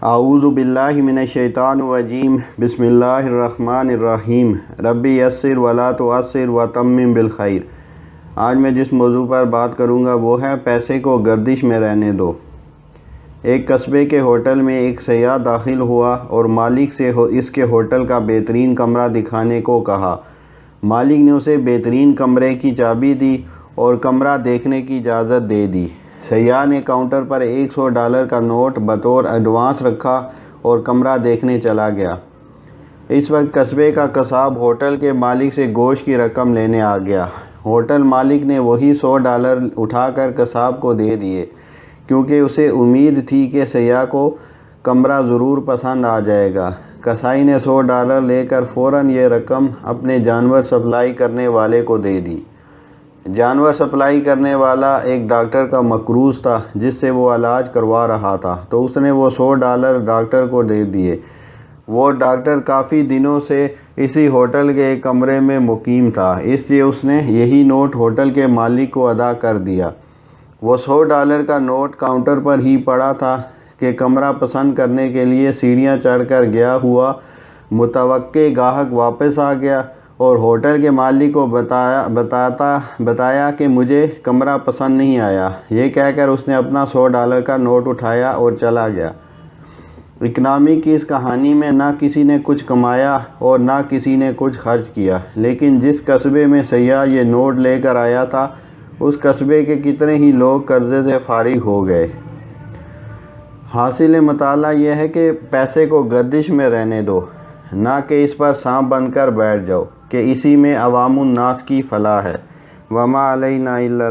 اعوذ باللہ من الشیطان الرجیم بسم اللہ الرحمن الرحیم ربی یسر ولا تعسر وتمم بالخیر۔ آج میں جس موضوع پر بات کروں گا وہ ہے پیسے کو گردش میں رہنے دو۔ ایک قصبے کے ہوٹل میں ایک سیاح داخل ہوا اور مالک سے اس کے ہوٹل کا بہترین کمرہ دکھانے کو کہا۔ مالک نے اسے بہترین کمرے کی چابی دی اور کمرہ دیکھنے کی اجازت دے دی۔ سیاح نے کاؤنٹر پر $100 کا نوٹ بطور ایڈوانس رکھا اور کمرہ دیکھنے چلا گیا۔ اس وقت قصبے کا قصاب ہوٹل کے مالک سے گوشت کی رقم لینے آ گیا۔ ہوٹل مالک نے وہی $100 اٹھا کر قصاب کو دے دیے، کیونکہ اسے امید تھی کہ سیاح کو کمرہ ضرور پسند آ جائے گا۔ قصائی نے $100 لے کر فوراً یہ رقم اپنے جانور سپلائی کرنے والے کو دے دی۔ جانور سپلائی کرنے والا ایک ڈاکٹر کا مقروض تھا جس سے وہ علاج کروا رہا تھا، تو اس نے وہ $100 ڈاکٹر کو دے دیے۔ وہ ڈاکٹر کافی دنوں سے اسی ہوٹل کے ایک کمرے میں مقیم تھا، اس لیے اس نے یہی نوٹ ہوٹل کے مالک کو ادا کر دیا۔ وہ $100 کا نوٹ کاؤنٹر پر ہی پڑا تھا کہ کمرہ پسند کرنے کے لیے سیڑھیاں چڑھ کر گیا ہوا متوقع گاہک واپس آ گیا اور ہوٹل کے مالک کو بتایا کہ مجھے کمرہ پسند نہیں آیا۔ یہ کہہ کر اس نے اپنا $100 کا نوٹ اٹھایا اور چلا گیا۔ اکنامی کی اس کہانی میں نہ کسی نے کچھ کمایا اور نہ کسی نے کچھ خرچ کیا، لیکن جس قصبے میں سیاح یہ نوٹ لے کر آیا تھا اس قصبے کے کتنے ہی لوگ قرضے سے فارغ ہو گئے۔ حاصل مطالعہ یہ ہے کہ پیسے کو گردش میں رہنے دو، نہ کہ اس پر سانپ بن کر بیٹھ جاؤ، کہ اسی میں عوام الناس کی فلاح ہے۔ وما علینا الا